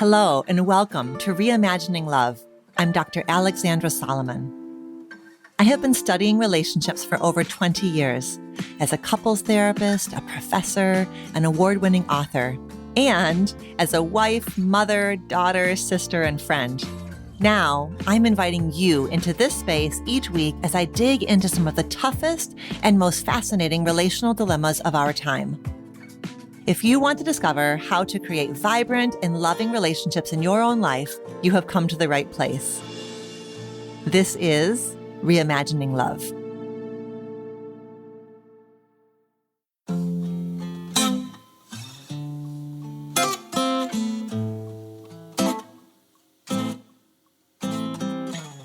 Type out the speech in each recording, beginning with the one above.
Hello and welcome to Reimagining Love. I'm Dr. Alexandra Solomon. I have been studying relationships for over 20 years as a couples therapist, a professor, an award-winning author, and as a wife, mother, daughter, sister, and friend. Now, I'm inviting you into this space each week as I dig into some of the toughest and most fascinating relational dilemmas of our time. If you want to discover how to create vibrant and loving relationships in your own life, you have come to the right place. This is Reimagining Love.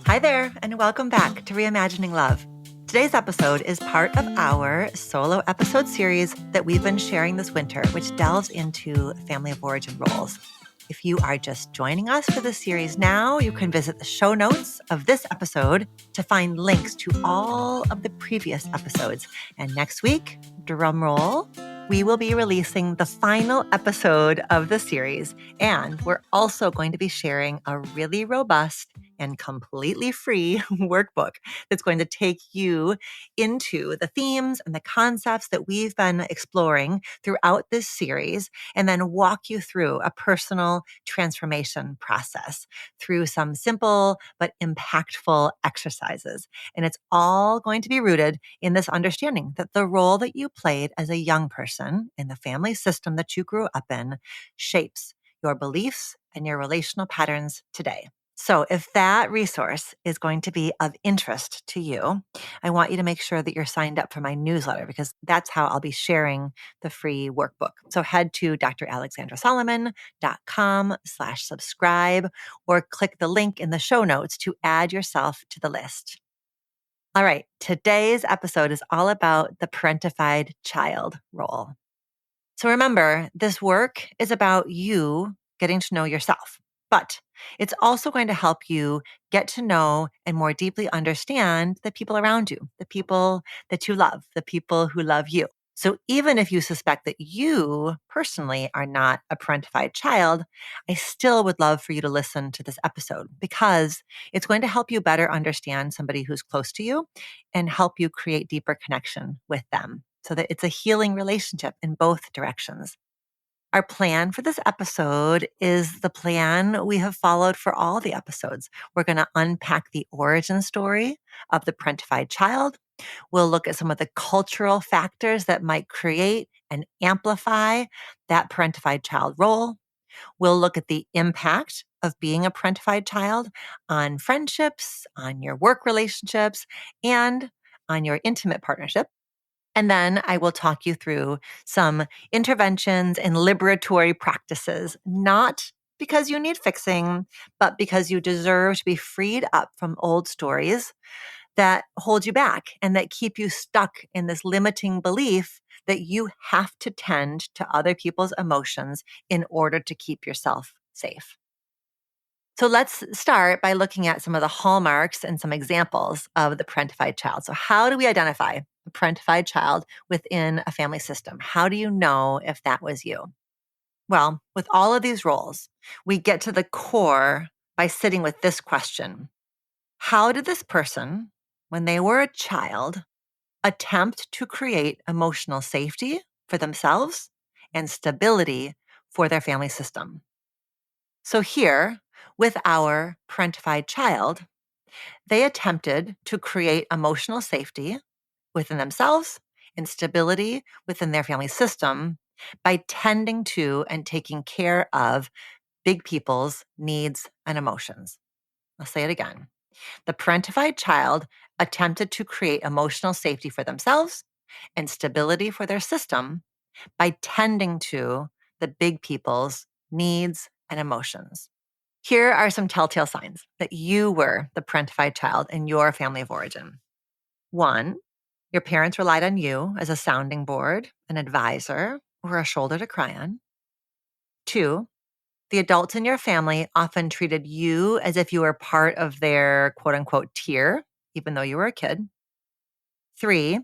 Hi there, and welcome back to Reimagining Love. Today's episode is part of our solo episode series that we've been sharing this winter, which delves into family of origin roles. If you are just joining us for this series now, you can visit the show notes of this episode to find links to all of the previous episodes. And next week, drum roll, we will be releasing the final episode of the series. And we're also going to be sharing a really robust and completely free workbook that's going to take you into the themes and the concepts that we've been exploring throughout this series, and then walk you through a personal transformation process through some simple but impactful exercises. And it's all going to be rooted in this understanding that the role that you played as a young person in the family system that you grew up in shapes your beliefs and your relational patterns today. So if that resource is going to be of interest to you, I want you to make sure that you're signed up for my newsletter, because that's how I'll be sharing the free workbook. So head to dralexandrasolomon.com/subscribe or click the link in the show notes to add yourself to the list. All right, today's episode is all about the parentified child role. So remember, this work is about you getting to know yourself. But it's also going to help you get to know and more deeply understand the people around you, the people that you love, the people who love you. So even if you suspect that you personally are not a parentified child, I still would love for you to listen to this episode, because it's going to help you better understand somebody who's close to you and help you create deeper connection with them, so that it's a healing relationship in both directions. Our plan for this episode is the plan we have followed for all the episodes. We're going to unpack the origin story of the parentified child. We'll look at some of the cultural factors that might create and amplify that parentified child role. We'll look at the impact of being a parentified child on friendships, on your work relationships, and on your intimate partnership. And then I will talk you through some interventions and liberatory practices, not because you need fixing, but because you deserve to be freed up from old stories that hold you back and that keep you stuck in this limiting belief that you have to tend to other people's emotions in order to keep yourself safe. So let's start by looking at some of the hallmarks and some examples of the parentified child. So how do we identify a parentified child within a family system? How do you know if that was you? Well, with all of these roles, we get to the core by sitting with this question. How did this person, when they were a child, attempt to create emotional safety for themselves and stability for their family system? So here, with our parentified child, they attempted to create emotional safety within themselves and stability within their family system by tending to and taking care of big people's needs and emotions. I'll say it again. The parentified child attempted to create emotional safety for themselves and stability for their system by tending to the big people's needs and emotions. Here are some telltale signs that you were the parentified child in your family of origin. 1, your parents relied on you as a sounding board, an advisor, or a shoulder to cry on. 2, the adults in your family often treated you as if you were part of their quote unquote tier, even though you were a kid. 3,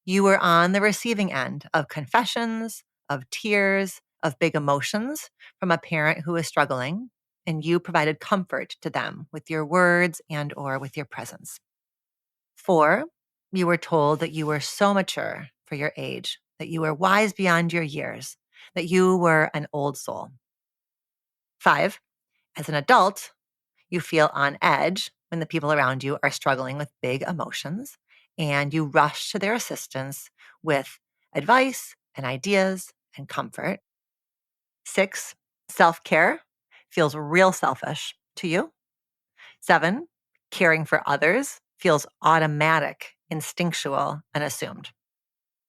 you were on the receiving end of confessions, of tears, of big emotions from a parent who was struggling. and you provided comfort to them with your words and or with your presence. 4, you were told that you were so mature for your age, that you were wise beyond your years, that you were an old soul. 5, as an adult, you feel on edge when the people around you are struggling with big emotions, and you rush to their assistance with advice and ideas and comfort. 6, self-care feels real selfish to you. 7, caring for others feels automatic, instinctual, and assumed.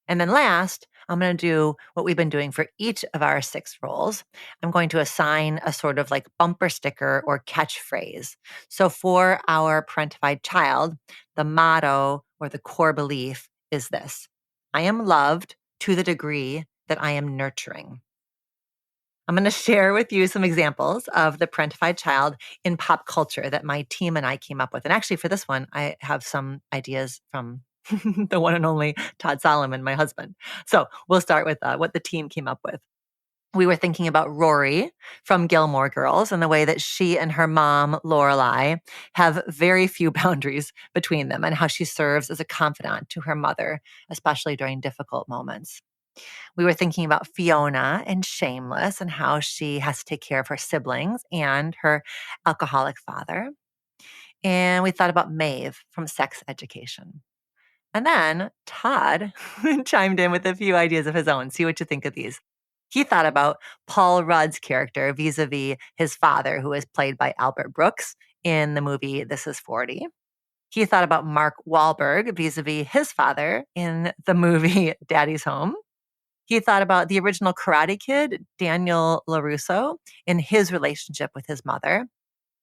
And then last, I'm going to do what we've been doing for each of our 6 roles. I'm going to assign a sort of like bumper sticker or catchphrase. So for our parentified child, the motto or the core belief is this: I am loved to the degree that I am nurturing. I'm going to share with you some examples of the parentified child in pop culture that my team and I came up with. And actually, for this one, I have some ideas from the one and only Todd Solomon, my husband. So we'll start with what the team came up with. We were thinking about Rory from Gilmore Girls and the way that she and her mom, Lorelai, have very few boundaries between them and how she serves as a confidant to her mother, especially during difficult moments. We were thinking about Fiona and Shameless and how she has to take care of her siblings and her alcoholic father. And we thought about Maeve from Sex Education. And then Todd chimed in with a few ideas of his own. See what you think of these. He thought about Paul Rudd's character vis-a-vis his father, who is played by Albert Brooks in the movie This Is 40. He thought about Mark Wahlberg vis-a-vis his father in the movie Daddy's Home. He thought about the original Karate Kid, Daniel LaRusso, in his relationship with his mother.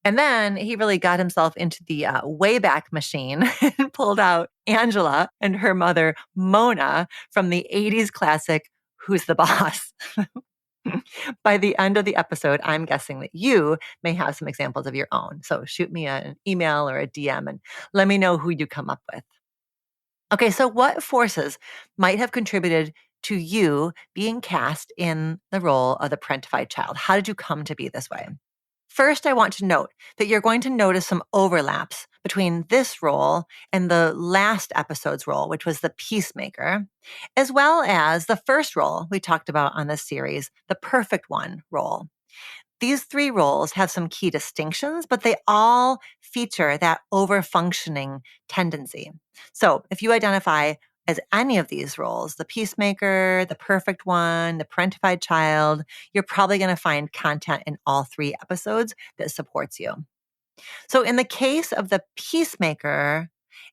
And then he really got himself into the Wayback Machine and pulled out Angela and her mother, Mona, from the 80s classic, Who's the Boss? By the end of the episode, I'm guessing that you may have some examples of your own. So shoot me an email or a DM and let me know who you come up with. Okay, so what forces might have contributed to you being cast in the role of the parentified child? How did you come to be this way? First, I want to note that you're going to notice some overlaps between this role and the last episode's role, which was the peacemaker, as well as the first role we talked about on this series, the perfect one role. These 3 roles have some key distinctions, but they all feature that over-functioning tendency. So if you identify as any of these roles, the peacemaker, the perfect one, the parentified child, you're probably going to find content in all 3 episodes that supports you. So in the case of the peacemaker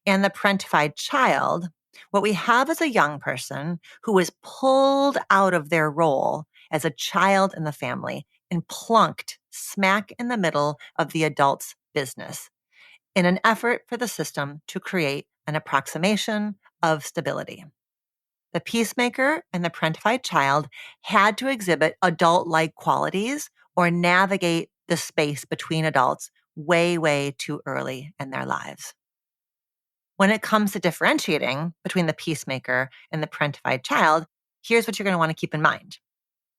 and the parentified child, what we have is a young person who is pulled out of their role as a child in the family and plunked smack in the middle of the adult's business in an effort for the system to create an approximation of stability. The peacemaker and the parentified child had to exhibit adult-like qualities or navigate the space between adults way, way too early in their lives. When it comes to differentiating between the peacemaker and the parentified child, here's what you're going to want to keep in mind.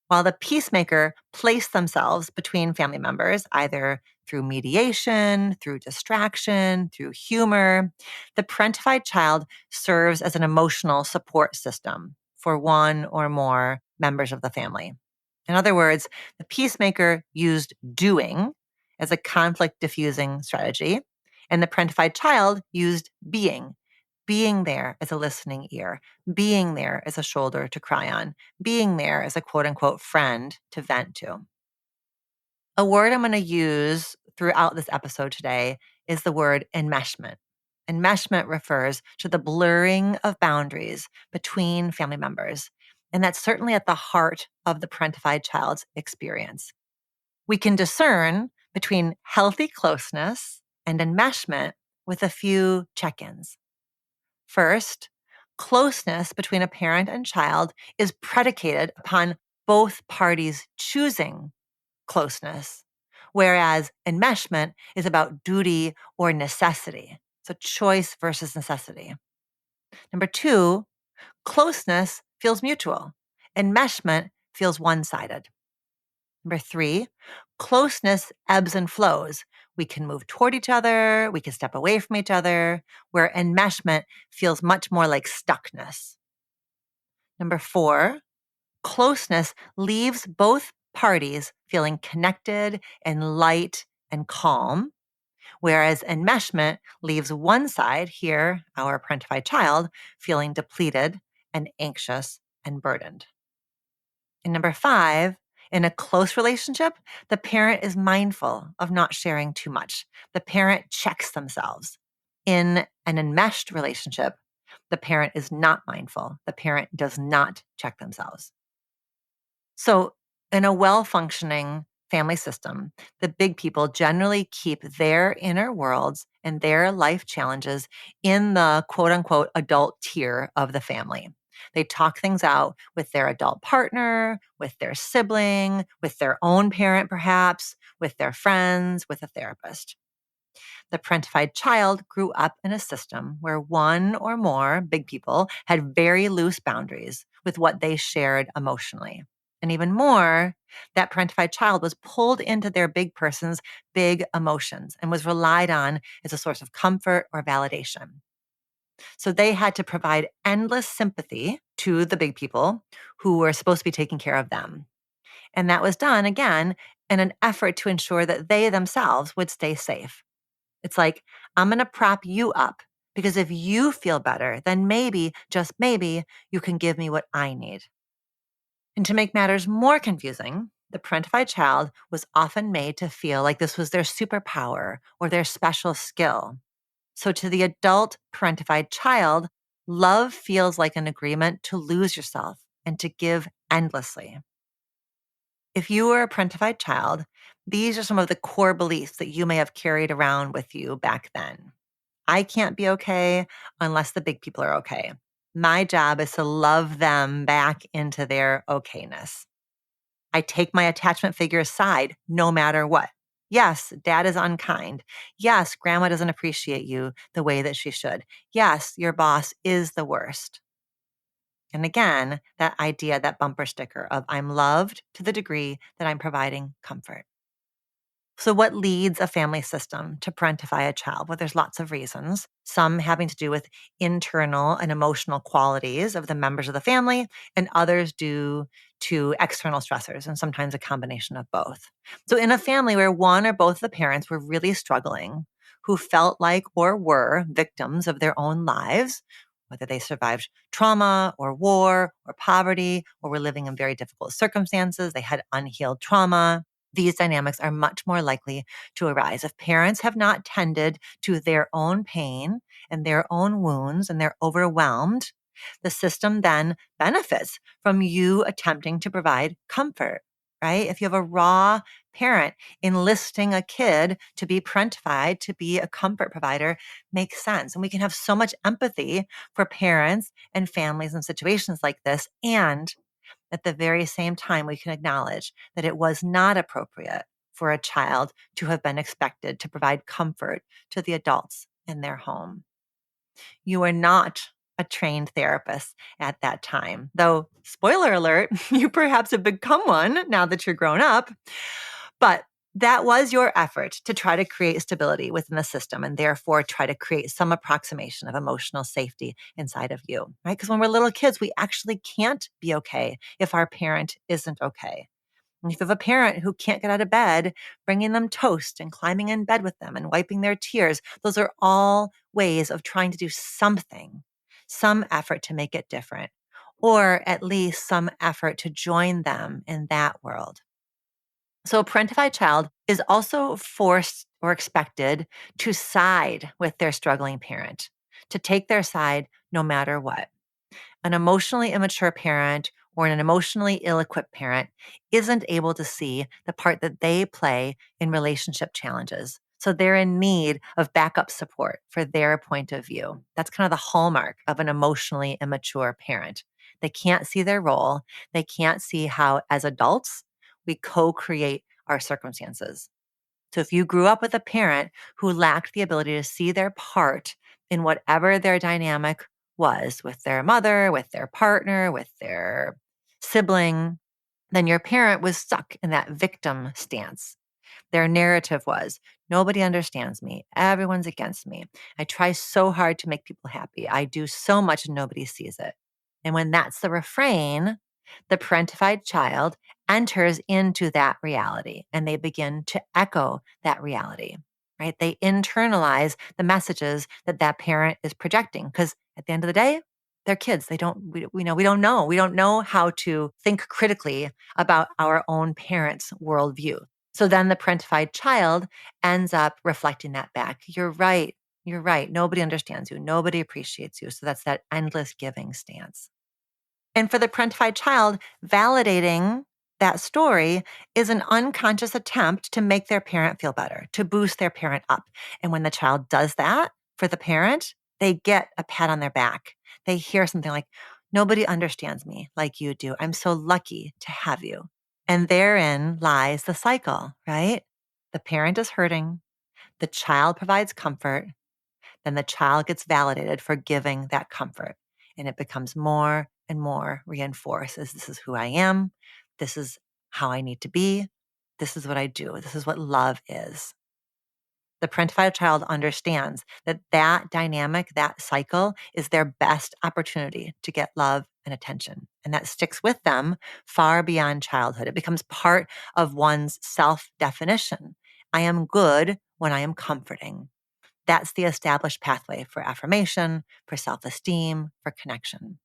While the peacemaker placed themselves between family members, either through mediation, through distraction, through humor, the parentified child serves as an emotional support system for one or more members of the family. In other words, the peacemaker used doing as a conflict diffusing strategy, and the parentified child used being there as a listening ear, being there as a shoulder to cry on, being there as a quote unquote friend to vent to. A word I'm going to use throughout this episode today is the word enmeshment. Enmeshment refers to the blurring of boundaries between family members, and that's certainly at the heart of the parentified child's experience. We can discern between healthy closeness and enmeshment with a few check-ins. First, closeness between a parent and child is predicated upon both parties choosing closeness, whereas enmeshment is about duty or necessity. So choice versus necessity. Number 2, closeness feels mutual. Enmeshment feels one-sided. Number 3, Closeness ebbs and flows. We can move toward each other, we can step away from each other, where enmeshment feels much more like stuckness. Number 4, closeness leaves both parties feeling connected and light and calm, whereas enmeshment leaves one side, here, our parentified child, feeling depleted and anxious and burdened. And number 5, in a close relationship, the parent is mindful of not sharing too much. The parent checks themselves. In an enmeshed relationship, the parent is not mindful. The parent does not check themselves. So, in a well functioning family system, the big people generally keep their inner worlds and their life challenges in the quote unquote adult tier of the family. They talk things out with their adult partner, with their sibling, with their own parent, perhaps, with their friends, with a therapist. The parentified child grew up in a system where one or more big people had very loose boundaries with what they shared emotionally. And even more, that parentified child was pulled into their big person's big emotions and was relied on as a source of comfort or validation. So they had to provide endless sympathy to the big people who were supposed to be taking care of them. And that was done, again, in an effort to ensure that they themselves would stay safe. It's like, I'm going to prop you up because if you feel better, then maybe, just maybe, you can give me what I need. And to make matters more confusing, the parentified child was often made to feel like this was their superpower or their special skill. So to the adult parentified child, love feels like an agreement to lose yourself and to give endlessly. If you were a parentified child, these are some of the core beliefs that you may have carried around with you back then. I can't be okay unless the big people are okay. My job is to love them back into their okayness. I take my attachment figure aside no matter what. Yes, dad is unkind. Yes, grandma doesn't appreciate you the way that she should. Yes, your boss is the worst. And again, that idea, that bumper sticker of I'm loved to the degree that I'm providing comfort. So, what leads a family system to parentify a child? Well, there's lots of reasons, some having to do with internal and emotional qualities of the members of the family, and others due to external stressors, and sometimes a combination of both. So, in a family where one or both of the parents were really struggling, who felt like or were victims of their own lives, whether they survived trauma or war or poverty, or were living in very difficult circumstances, they had unhealed trauma, these dynamics are much more likely to arise. If parents have not tended to their own pain and their own wounds and they're overwhelmed, the system then benefits from you attempting to provide comfort, right? If you have a raw parent enlisting a kid to be parentified, to be a comfort provider, makes sense. And we can have so much empathy for parents and families in situations like this. And at the very same time, we can acknowledge that it was not appropriate for a child to have been expected to provide comfort to the adults in their home. You are not a trained therapist at that time, though, spoiler alert, you perhaps have become one now that you're grown up. But that was your effort to try to create stability within the system and therefore try to create some approximation of emotional safety inside of you, right? Because when we're little kids, we actually can't be okay if our parent isn't okay. And if you have a parent who can't get out of bed, bringing them toast and climbing in bed with them and wiping their tears, those are all ways of trying to do something, some effort to make it different, or at least some effort to join them in that world. So a parentified child is also forced or expected to side with their struggling parent, to take their side no matter what. An emotionally immature parent or an emotionally ill-equipped parent isn't able to see the part that they play in relationship challenges. So they're in need of backup support for their point of view. That's kind of the hallmark of an emotionally immature parent. They can't see their role. They can't see how, as adults, we co-create our circumstances. So if you grew up with a parent who lacked the ability to see their part in whatever their dynamic was with their mother, with their partner, with their sibling, then your parent was stuck in that victim stance. Their narrative was, nobody understands me. Everyone's against me. I try so hard to make people happy. I do so much and nobody sees it. And when that's the refrain, the parentified child enters into that reality and they begin to echo that reality, right? They internalize the messages that that parent is projecting because at the end of the day, they're kids. We don't know. We don't know how to think critically about our own parents' worldview. So then the parentified child ends up reflecting that back. You're right. You're right. Nobody understands you. Nobody appreciates you. So that's that endless giving stance. And for the parentified child, validating that story is an unconscious attempt to make their parent feel better, to boost their parent up. And when the child does that for the parent, they get a pat on their back. They hear something like, nobody understands me like you do. I'm so lucky to have you. And therein lies the cycle, right? The parent is hurting. The child provides comfort. Then the child gets validated for giving that comfort. And it becomes more and more reinforced as this is who I am. This is how I need to be. This is what I do. This is what love is. The parentified child understands that that dynamic, that cycle is their best opportunity to get love and attention. And that sticks with them far beyond childhood. It becomes part of one's self-definition. I am good when I am comforting. That's the established pathway for affirmation, for self-esteem, for connection.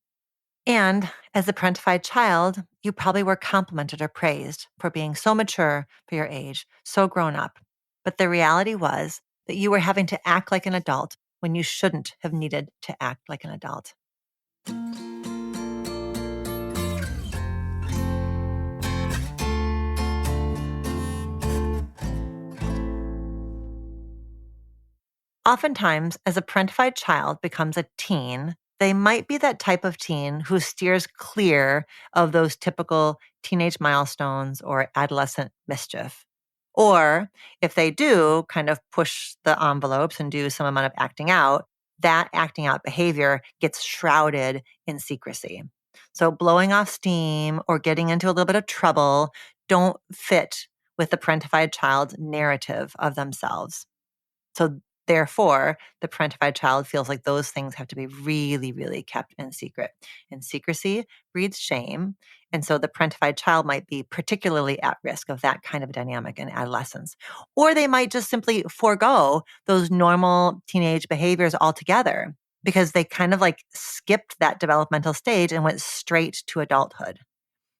And as a parentified child, you probably were complimented or praised for being so mature for your age, so grown up. But the reality was that you were having to act like an adult when you shouldn't have needed to act like an adult. Oftentimes, as a parentified child becomes a teen, they might be that type of teen who steers clear of those typical teenage milestones or adolescent mischief. Or if they do kind of push the envelopes and do some amount of acting out, that acting out behavior gets shrouded in secrecy. So blowing off steam or getting into a little bit of trouble don't fit with the parentified child's narrative of themselves. So therefore, the parentified child feels like those things have to be really, really kept in secret. And secrecy breeds shame. And so the parentified child might be particularly at risk of that kind of dynamic in adolescence. Or they might just simply forego those normal teenage behaviors altogether because they kind of like skipped that developmental stage and went straight to adulthood.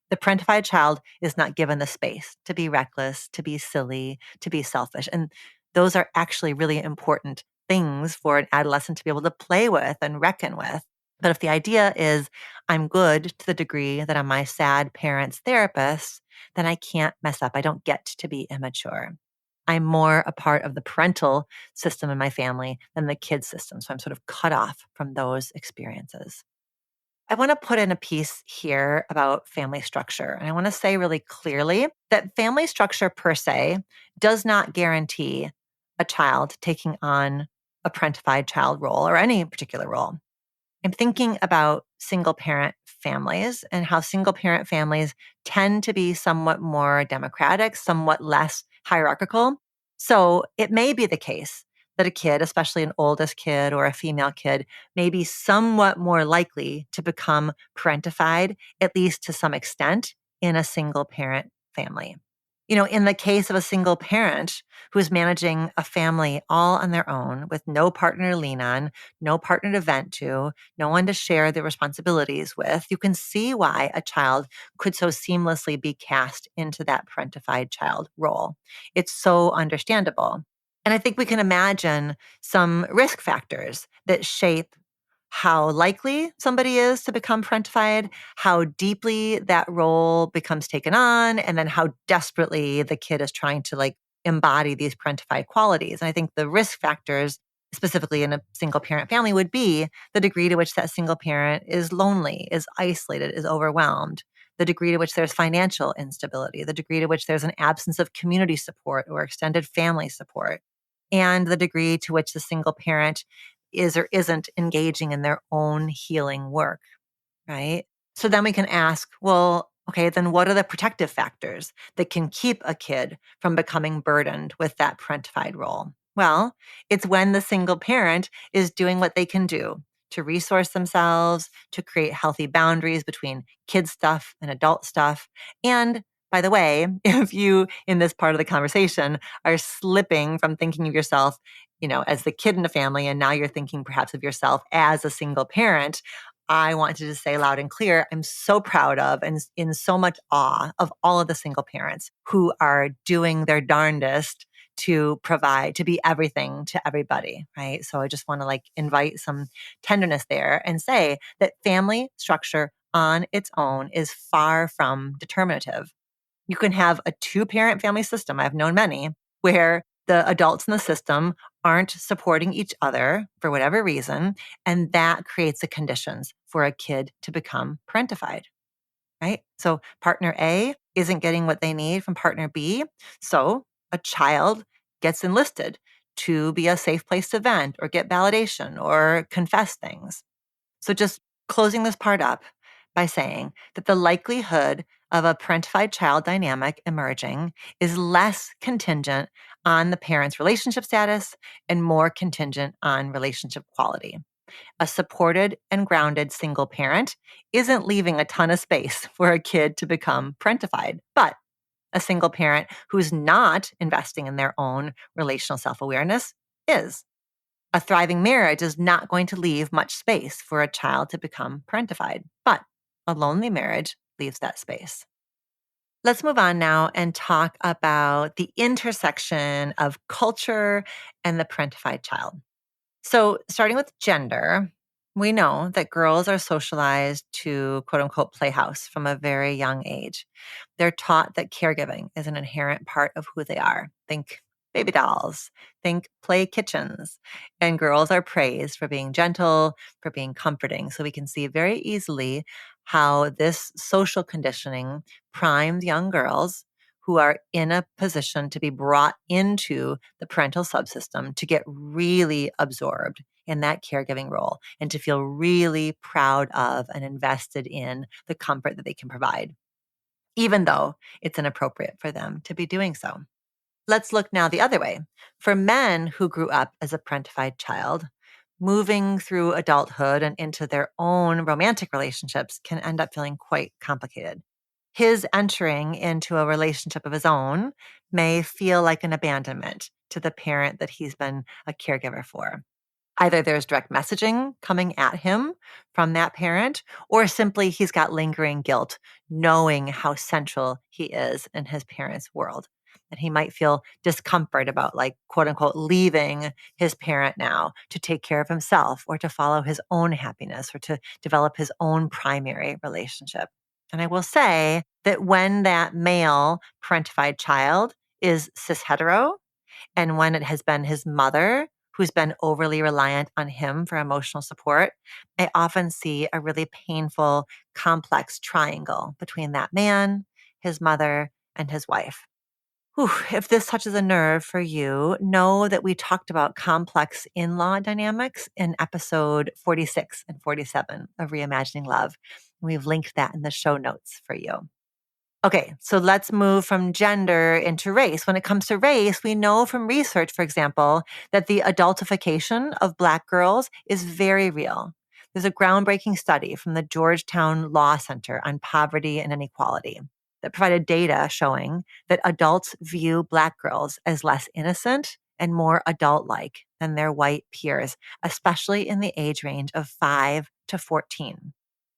The parentified child is not given the space to be reckless, to be silly, to be selfish. And those are actually really important things for an adolescent to be able to play with and reckon with. But if the idea is, I'm good to the degree that I'm my sad parent's therapist, then I can't mess up. I don't get to be immature. I'm more a part of the parental system in my family than the kid system. So I'm sort of cut off from those experiences. I want to put in a piece here about family structure. And I want to say really clearly that family structure per se does not guarantee a child taking on a parentified child role or any particular role. I'm thinking about single parent families and how single parent families tend to be somewhat more democratic, somewhat less hierarchical. So it may be the case that a kid, especially an oldest kid or a female kid, may be somewhat more likely to become parentified, at least to some extent, in a single parent family. In the case of a single parent who's managing a family all on their own with no partner to lean on, no partner to vent to, no one to share the responsibilities with, you can see why a child could so seamlessly be cast into that parentified child role. It's so understandable. And I think we can imagine some risk factors that shape how likely somebody is to become parentified, how deeply that role becomes taken on, and then how desperately the kid is trying to embody these parentified qualities. And I think the risk factors, specifically in a single parent family, would be the degree to which that single parent is lonely, is isolated, is overwhelmed, the degree to which there's financial instability, the degree to which there's an absence of community support or extended family support, and the degree to which the single parent is or isn't engaging in their own healing work, right? So then we can ask, well, Okay, then what are the protective factors that can keep a kid from becoming burdened with that parentified role? Well, it's when the single parent is doing what they can do to resource themselves, to create healthy boundaries between kid stuff and adult stuff. And by the way, if you in this part of the conversation are slipping from thinking of yourself, as the kid in the family, and now you're thinking perhaps of yourself as a single parent, I want to just say loud and clear, I'm so proud of and in so much awe of all of the single parents who are doing their darndest to provide, to be everything to everybody, right? So I just want to invite some tenderness there and say that family structure on its own is far from determinative. You can have a two-parent family system. I've known many where the adults in the system aren't supporting each other for whatever reason, and that creates the conditions for a kid to become parentified, right? So partner A isn't getting what they need from partner B, so a child gets enlisted to be a safe place to vent or get validation or confess things. So just closing this part up by saying that the likelihood of a parentified child dynamic emerging is less contingent on the parent's relationship status and more contingent on relationship quality. A supported and grounded single parent isn't leaving a ton of space for a kid to become parentified, but a single parent who's not investing in their own relational self-awareness is. A thriving marriage is not going to leave much space for a child to become parentified, but a lonely marriage leaves that space. Let's move on now and talk about the intersection of culture and the parentified child. So, starting with gender, we know that girls are socialized to quote unquote playhouse from a very young age. They're taught that caregiving is an inherent part of who they are. Think baby dolls, think play kitchens. And girls are praised for being gentle, for being comforting. So, we can see very easily how this social conditioning primed young girls who are in a position to be brought into the parental subsystem to get really absorbed in that caregiving role and to feel really proud of and invested in the comfort that they can provide, even though it's inappropriate for them to be doing so. Let's look now the other way. For men who grew up as a parentified child, moving through adulthood and into their own romantic relationships can end up feeling quite complicated. His entering into a relationship of his own may feel like an abandonment to the parent that he's been a caregiver for. Either there's direct messaging coming at him from that parent, or simply he's got lingering guilt, knowing how central he is in his parent's world. And he might feel discomfort about, quote unquote, leaving his parent now to take care of himself or to follow his own happiness or to develop his own primary relationship. And I will say that when that male parentified child is cis hetero, and when it has been his mother who's been overly reliant on him for emotional support, I often see a really painful, complex triangle between that man, his mother, and his wife. Whew, if this touches a nerve for you, know that we talked about complex in law dynamics in episode 46 and 47 of Reimagining Love. We've linked that in the show notes for you. Okay, so let's move from gender into race. When it comes to race, we know from research, for example, that the adultification of Black girls is very real. There's a groundbreaking study from the Georgetown Law Center on poverty and inequality that provided data showing that adults view Black girls as less innocent and more adult-like than their white peers, especially in the age range of 5 to 14.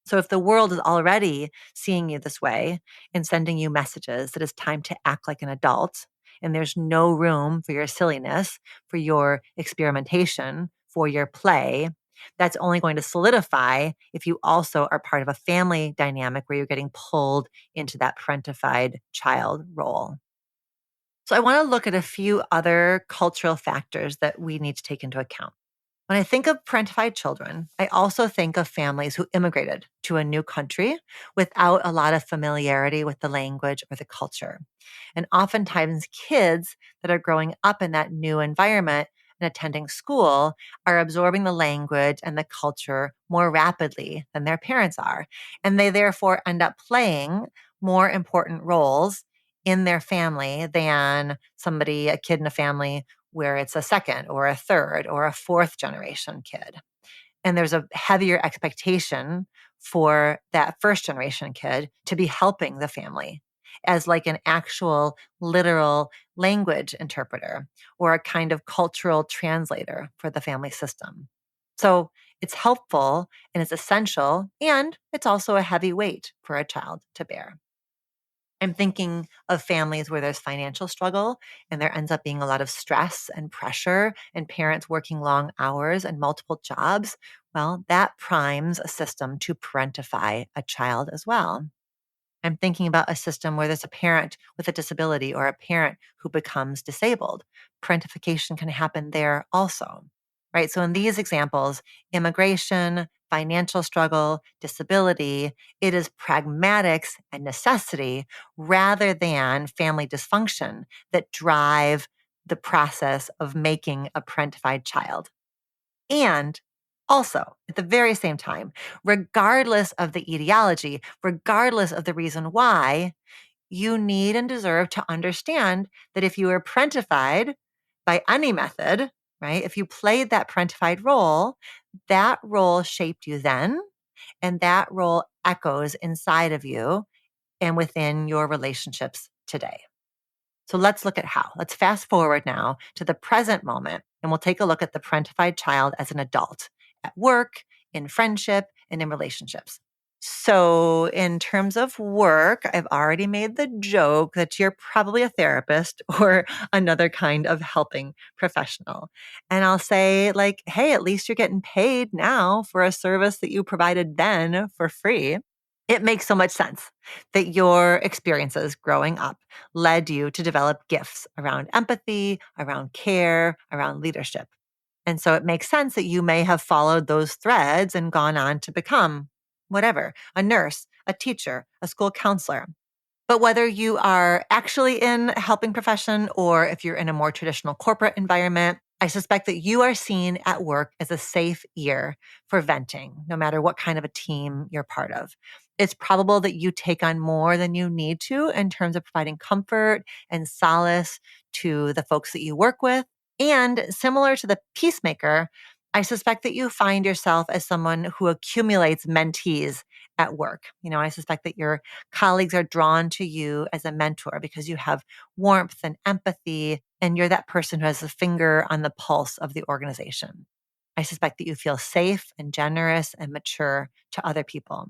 So if the world is already seeing you this way and sending you messages that it's time to act like an adult, and there's no room for your silliness, for your experimentation, for your play, that's only going to solidify if you also are part of a family dynamic where you're getting pulled into that parentified child role. So I want to look at a few other cultural factors that we need to take into account. When I think of parentified children, I also think of families who immigrated to a new country without a lot of familiarity with the language or the culture. And oftentimes, kids that are growing up in that new environment and attending school are absorbing the language and the culture more rapidly than their parents are. And they therefore end up playing more important roles in their family than a kid in a family where it's a second or a third or a fourth generation kid. And there's a heavier expectation for that first generation kid to be helping the family as like an actual literal language interpreter or a kind of cultural translator for the family system. So it's helpful and it's essential, and it's also a heavy weight for a child to bear. I'm thinking of families where there's financial struggle and there ends up being a lot of stress and pressure and parents working long hours and multiple jobs. Well, that primes a system to parentify a child as well. I'm thinking about a system where there's a parent with a disability or a parent who becomes disabled. Parentification can happen there also, right? So in these examples, immigration, financial struggle, disability, it is pragmatics and necessity rather than family dysfunction that drive the process of making a parentified child. And also, at the very same time, regardless of the etiology, regardless of the reason why, you need and deserve to understand that if you were parentified by any method, right, if you played that parentified role, that role shaped you then, and that role echoes inside of you and within your relationships today. So let's look at how. Let's fast forward now to the present moment, and we'll take a look at the parentified child as an adult at work, in friendship, and in relationships. So, in terms of work, I've already made the joke that you're probably a therapist or another kind of helping professional. And I'll say, like, hey, at least you're getting paid now for a service that you provided then for free. It makes so much sense that your experiences growing up led you to develop gifts around empathy, around care, around leadership. And so it makes sense that you may have followed those threads and gone on to become whatever, a nurse, a teacher, a school counselor. But whether you are actually in a helping profession or if you're in a more traditional corporate environment, I suspect that you are seen at work as a safe ear for venting, no matter what kind of a team you're part of. It's probable that you take on more than you need to in terms of providing comfort and solace to the folks that you work with. And similar to the peacemaker, I suspect that you find yourself as someone who accumulates mentees at work. I suspect that your colleagues are drawn to you as a mentor because you have warmth and empathy, and you're that person who has a finger on the pulse of the organization. I suspect that you feel safe and generous and mature to other people.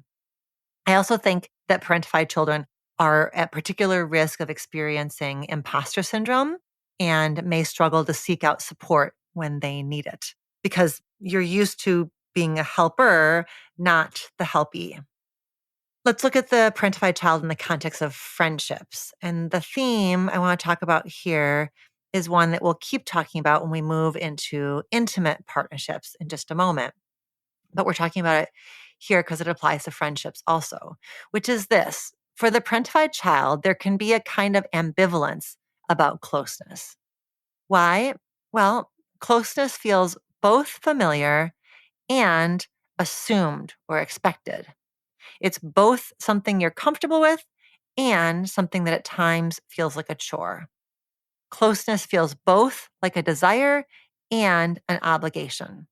I also think that parentified children are at particular risk of experiencing imposter syndrome and may struggle to seek out support when they need it because you're used to being a helper, not the helpee. Let's look at the parentified child in the context of friendships. And the theme I want to talk about here is one that we'll keep talking about when we move into intimate partnerships in just a moment. But we're talking about it here because it applies to friendships also, which is this. For the parentified child, there can be a kind of ambivalence about closeness. Why? Well, closeness feels both familiar and assumed or expected. It's both something you're comfortable with and something that at times feels like a chore. Closeness feels both like a desire and an obligation.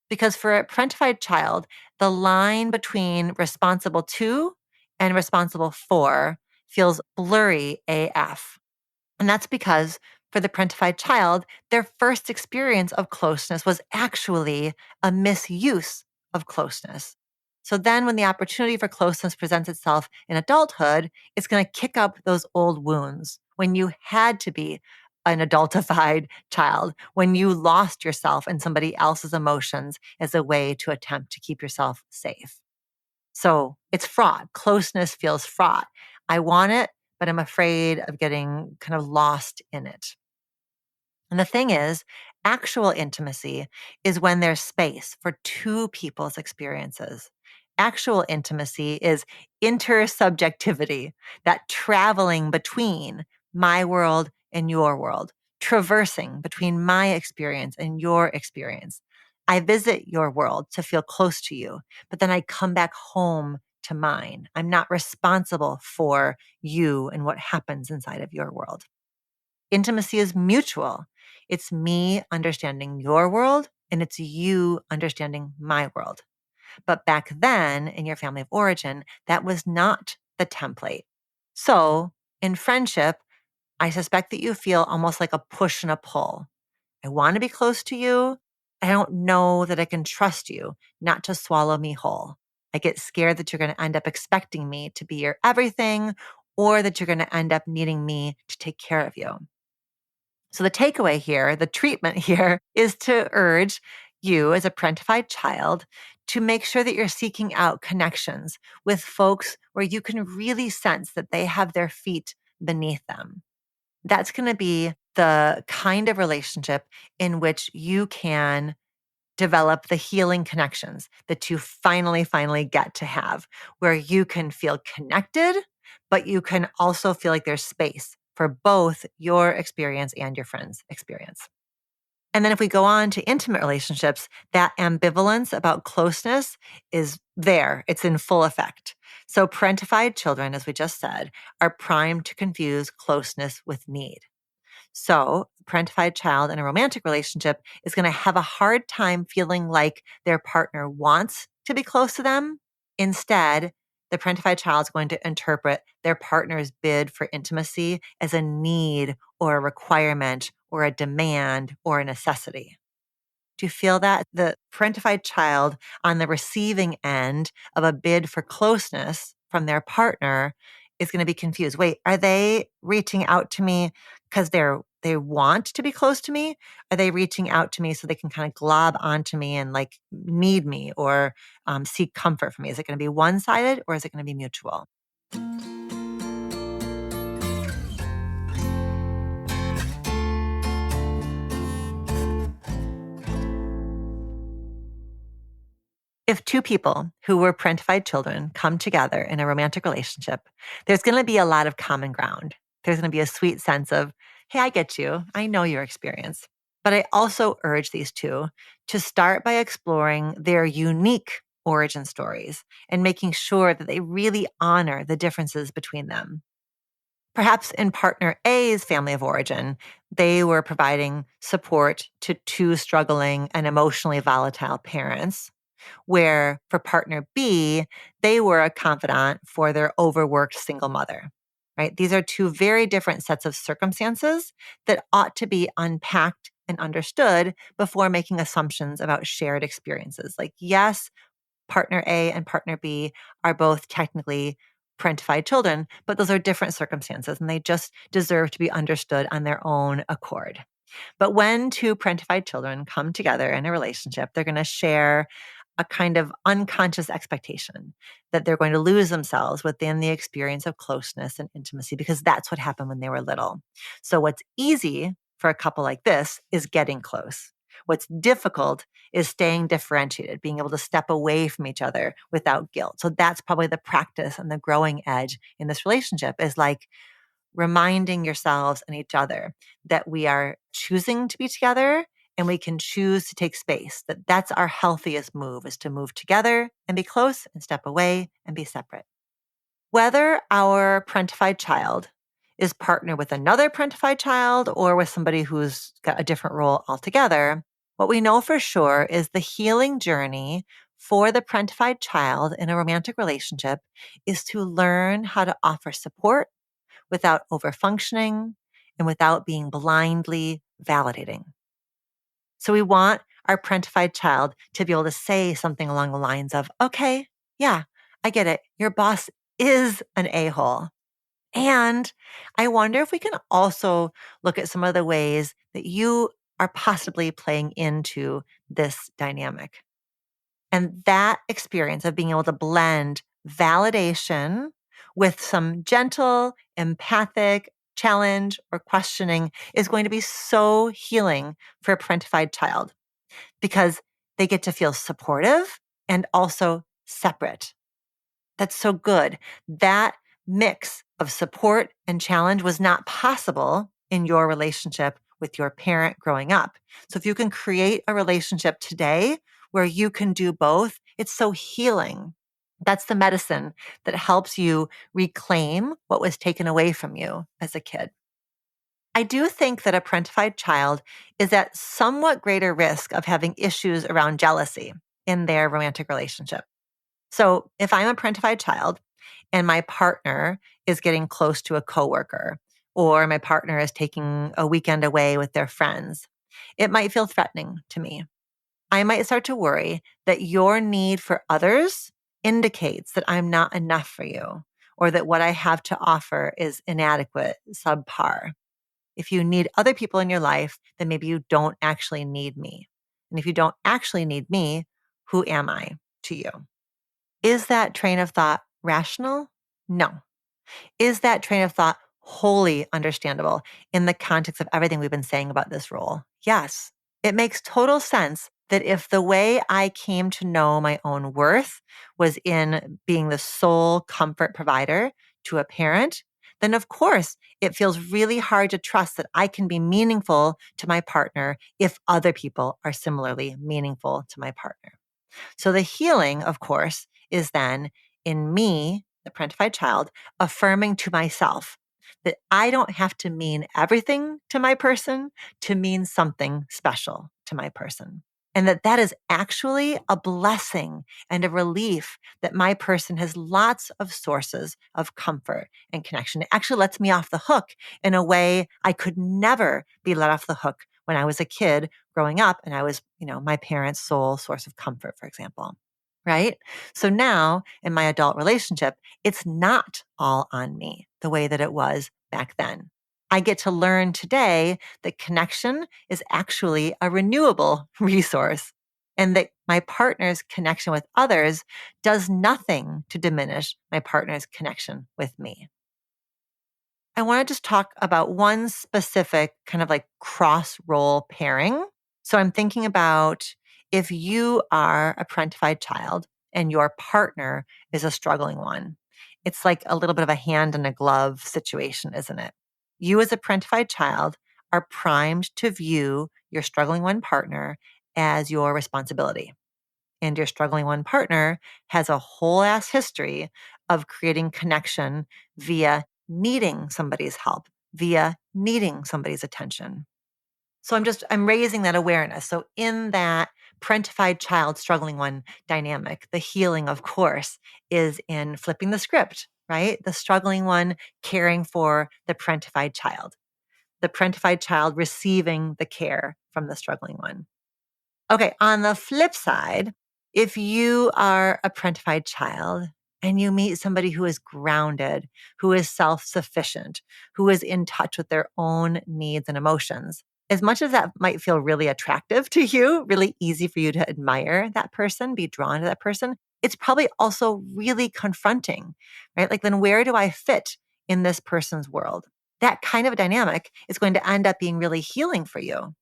Because for a parentified child, the line between responsible to and responsible for feels blurry AF. And that's because for the parentified child, their first experience of closeness was actually a misuse of closeness. So then when the opportunity for closeness presents itself in adulthood, it's going to kick up those old wounds when you had to be an adultified child, when you lost yourself in somebody else's emotions as a way to attempt to keep yourself safe. So it's fraught. Closeness feels fraught. I want it, but I'm afraid of getting kind of lost in it. And the thing is, actual intimacy is when there's space for two people's experiences. Actual intimacy is intersubjectivity, that traveling between my world and your world, traversing between my experience and your experience. I visit your world to feel close to you, but then I come back home to mine. I'm not responsible for you and what happens inside of your world. Intimacy is mutual. It's me understanding your world and it's you understanding my world. But back then in your family of origin, that was not the template. So in friendship, I suspect that you feel almost like a push and a pull. I want to be close to you. I don't know that I can trust you not to swallow me whole. I get scared that you're going to end up expecting me to be your everything or that you're going to end up needing me to take care of you. So the takeaway here, the treatment here is to urge you as a parentified child to make sure that you're seeking out connections with folks where you can really sense that they have their feet beneath them. That's going to be the kind of relationship in which you can develop the healing connections that you finally get to have, where you can feel connected, but you can also feel like there's space for both your experience and your friend's experience. And then if we go on to intimate relationships, that ambivalence about closeness is there. It's in full effect. So parentified children, as we just said, are primed to confuse closeness with need. So, a parentified child in a romantic relationship is going to have a hard time feeling like their partner wants to be close to them. Instead, the parentified child is going to interpret their partner's bid for intimacy as a need or a requirement or a demand or a necessity. Do you feel that? The parentified child on the receiving end of a bid for closeness from their partner is going to be confused. Wait, are they reaching out to me because they want to be close to me? Are they reaching out to me so they can kind of glob onto me and like need me or seek comfort from me? Is it going to be one-sided or is it going to be mutual? If two people who were parentified children come together in a romantic relationship, there's going to be a lot of common ground. There's going to be a sweet sense of, hey, I get you. I know your experience. But I also urge these two to start by exploring their unique origin stories and making sure that they really honor the differences between them. Perhaps in partner A's family of origin, they were providing support to two struggling and emotionally volatile parents where for partner B, they were a confidant for their overworked single mother, right? These are two very different sets of circumstances that ought to be unpacked and understood before making assumptions about shared experiences. Like, yes, partner A and partner B are both technically parentified children, but those are different circumstances and they just deserve to be understood on their own accord. But when two parentified children come together in a relationship, they're going to share a kind of unconscious expectation that they're going to lose themselves within the experience of closeness and intimacy because that's what happened when they were little. So what's easy for a couple like this is getting close. What's difficult is staying differentiated, being able to step away from each other without guilt. So that's probably the practice and the growing edge in this relationship is like reminding yourselves and each other that we are choosing to be together and we can choose to take space, that that's our healthiest move is to move together and be close and step away and be separate. Whether our parentified child is partnered with another parentified child or with somebody who's got a different role altogether, what we know for sure is the healing journey for the parentified child in a romantic relationship is to learn how to offer support without overfunctioning and without being blindly validating. So we want our parentified child to be able to say something along the lines of, okay, yeah, I get it. Your boss is an a-hole. And I wonder if we can also look at some of the ways that you are possibly playing into this dynamic. And that experience of being able to blend validation with some gentle, empathic challenge or questioning is going to be so healing for a parentified child because they get to feel supportive and also separate. That's so good. That mix of support and challenge was not possible in your relationship with your parent growing up. So if you can create a relationship today where you can do both, it's so healing. That's the medicine that helps you reclaim what was taken away from you as a kid. I do think that a parentified child is at somewhat greater risk of having issues around jealousy in their romantic relationship. So if I'm a parentified child and my partner is getting close to a coworker, or my partner is taking a weekend away with their friends, it might feel threatening to me. I might start to worry that your need for others indicates that I'm not enough for you, or that what I have to offer is inadequate, subpar. If you need other people in your life, then maybe you don't actually need me. And if you don't actually need me, who am I to you? Is that train of thought rational? No. Is that train of thought wholly understandable in the context of everything we've been saying about this role? Yes. It makes total sense that if the way I came to know my own worth was in being the sole comfort provider to a parent, then of course it feels really hard to trust that I can be meaningful to my partner if other people are similarly meaningful to my partner. So the healing, of course, is then in me, the parentified child, affirming to myself that I don't have to mean everything to my person to mean something special to my person. And that is actually a blessing and a relief that my person has lots of sources of comfort and connection. It actually lets me off the hook in a way I could never be let off the hook when I was a kid growing up and I was, my parents' sole source of comfort, for example. Right? So now in my adult relationship, it's not all on me the way that it was back then. I get to learn today that connection is actually a renewable resource and that my partner's connection with others does nothing to diminish my partner's connection with me. I want to just talk about one specific kind of like cross role pairing. So I'm thinking about if you are a parentified child and your partner is a struggling one. It's like a little bit of a hand in a glove situation, isn't it? You as a parentified child are primed to view your struggling one partner as your responsibility. And your struggling one partner has a whole ass history of creating connection via needing somebody's help, via needing somebody's attention. So I'm raising that awareness. So in that parentified child struggling one dynamic, the healing, of course, is in flipping the script, right? The struggling one caring for the parentified child, the parentified child receiving the care from the struggling one. Okay, on the flip side, if you are a parentified child and you meet somebody who is grounded, who is self-sufficient, who is in touch with their own needs and emotions, as much as that might feel really attractive to you, really easy for you to admire that person, be drawn to that person, it's probably also really confronting, right? Like, then where do I fit in this person's world? That kind of a dynamic is going to end up being really healing for you,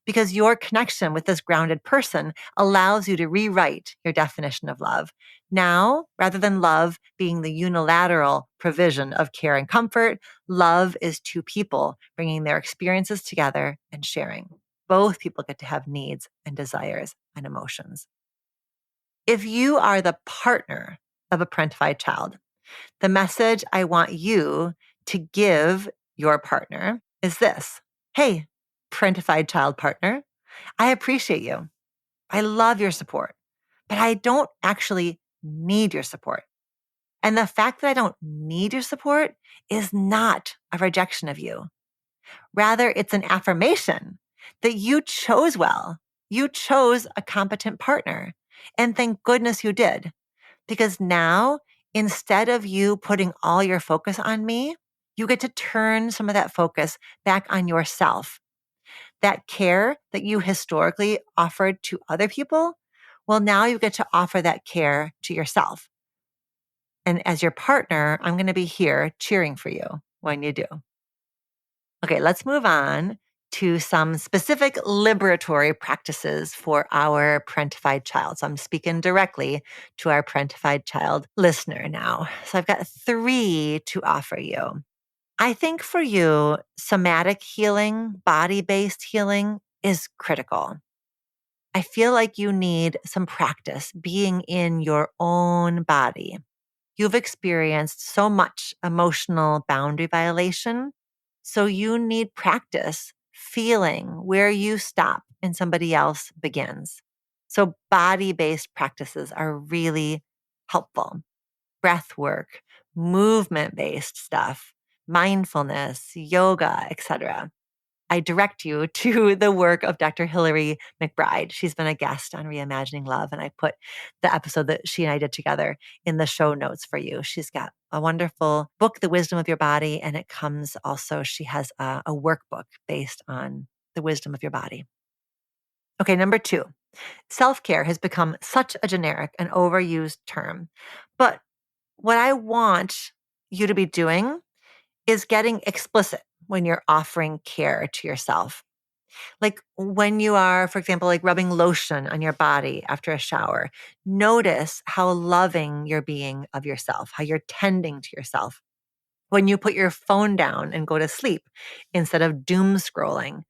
because your connection with this grounded person allows you to rewrite your definition of love. Now, rather than love being the unilateral provision of care and comfort, love is two people bringing their experiences together and sharing. Both people get to have needs and desires and emotions. If you are the partner of a parentified child, the message I want you to give your partner is this: hey, parentified child partner, I appreciate you. I love your support, but I don't actually need your support. And the fact that I don't need your support is not a rejection of you. Rather, it's an affirmation that you chose well. You chose a competent partner. And thank goodness you did. Because now, instead of you putting all your focus on me, you get to turn some of that focus back on yourself. That care that you historically offered to other people, well, now you get to offer that care to yourself. And as your partner, I'm going to be here cheering for you when you do. Okay, let's move on to some specific liberatory practices for our parentified child. So I'm speaking directly to our parentified child listener now. So I've got 3 to offer you. I think for you, somatic healing, body-based healing is critical. I feel like you need some practice being in your own body. You've experienced so much emotional boundary violation, so you need practice feeling where you stop and somebody else begins. So body-based practices are really helpful. Breath work, movement-based stuff, mindfulness, yoga, etc. I direct you to the work of Dr. Hilary McBride. She's been a guest on Reimagining Love, and I put the episode that she and I did together in the show notes for you. She's got a wonderful book, The Wisdom of Your Body, and it comes also, she has a workbook based on the wisdom of your body. Okay, number 2, self-care has become such a generic and overused term. But what I want you to be doing is getting explicit when you're offering care to yourself. Like when you are, for example, like rubbing lotion on your body after a shower, notice how loving you're being of yourself, how you're tending to yourself. When you put your phone down and go to sleep instead of doom scrolling,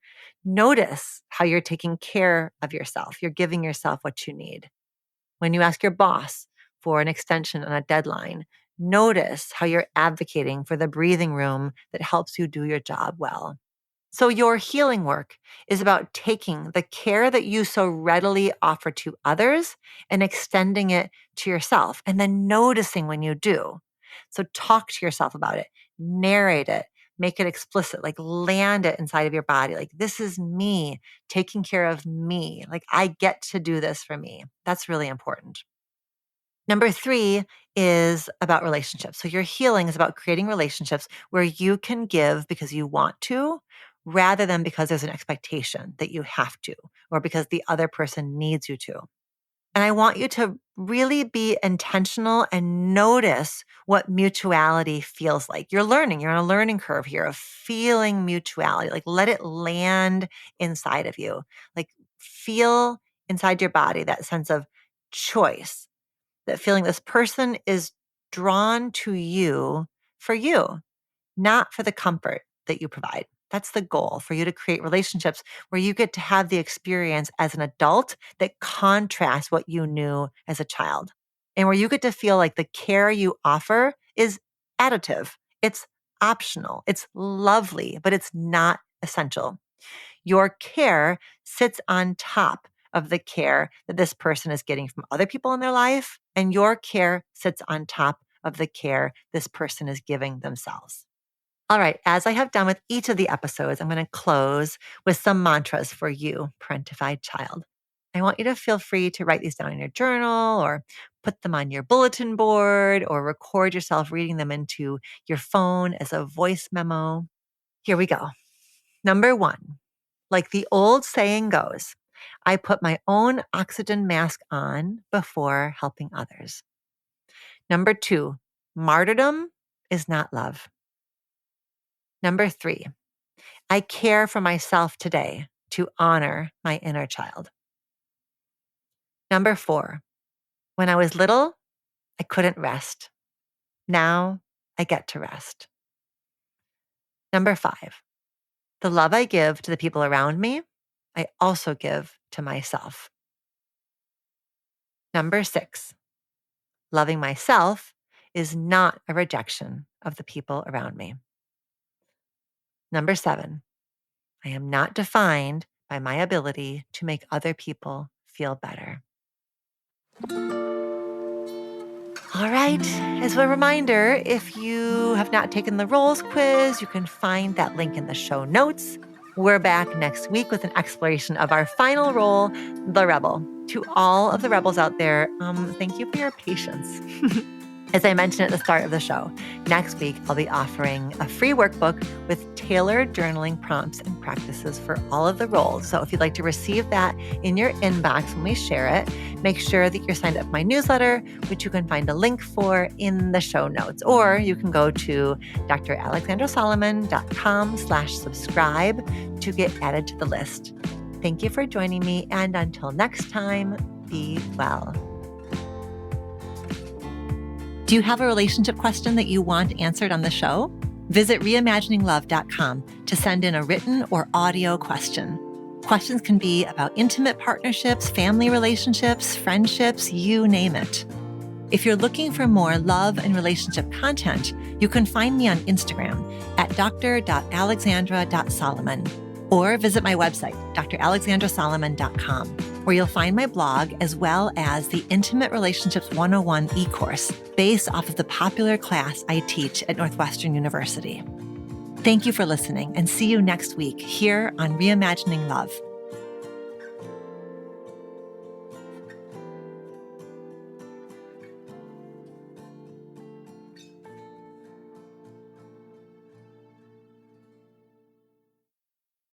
notice how you're taking care of yourself. You're giving yourself what you need. When you ask your boss for an extension on a deadline, notice how you're advocating for the breathing room that helps you do your job well. So your healing work is about taking the care that you so readily offer to others and extending it to yourself, and then noticing when you do. So talk to yourself about it, narrate it, make it explicit, like land it inside of your body. Like, this is me taking care of me. Like, I get to do this for me. That's really important. Number 3 is about relationships. So your healing is about creating relationships where you can give because you want to, rather than because there's an expectation that you have to, or because the other person needs you to. And I want you to really be intentional and notice what mutuality feels like. You're learning, you're on a learning curve here of feeling mutuality. Like, let it land inside of you. Like, feel inside your body that sense of choice, that feeling this person is drawn to you for you, not for the comfort that you provide. That's the goal, for you to create relationships where you get to have the experience as an adult that contrasts what you knew as a child, and where you get to feel like the care you offer is additive. It's optional. It's lovely, but it's not essential. Your care sits on top of the care that this person is getting from other people in their life, and your care sits on top of the care this person is giving themselves. All right, as I have done with each of the episodes, I'm going to close with some mantras for you, Parentified Child. I want you to feel free to write these down in your journal, or put them on your bulletin board, or record yourself reading them into your phone as a voice memo. Here we go. Number 1, like the old saying goes, I put my own oxygen mask on before helping others. Number 2, martyrdom is not love. Number 3, I care for myself today to honor my inner child. Number 4, when I was little, I couldn't rest. Now I get to rest. Number 5, the love I give to the people around me, I also give to myself. Number 6, loving myself is not a rejection of the people around me. Number 7, I am not defined by my ability to make other people feel better. All right, as a reminder, if you have not taken the roles quiz, you can find that link in the show notes. We're back next week with an exploration of our final role, the rebel. To all of the rebels out there, thank you for your patience. As I mentioned at the start of the show, next week I'll be offering a free workbook with tailored journaling prompts and practices for all of the roles. So if you'd like to receive that in your inbox when we share it, make sure that you're signed up for my newsletter, which you can find a link for in the show notes. Or you can go to dralexandrasolomon.com/subscribe to get added to the list. Thank you for joining me, and until next time, be well. Do you have a relationship question that you want answered on the show? Visit reimagininglove.com to send in a written or audio question. Questions can be about intimate partnerships, family relationships, friendships, you name it. If you're looking for more love and relationship content, you can find me on Instagram at dr.alexandra.solomon or visit my website, dralexandrasolomon.com, where you'll find my blog as well as the Intimate Relationships 101 e-course based off of the popular class I teach at Northwestern University. Thank you for listening and see you next week here on Reimagining Love.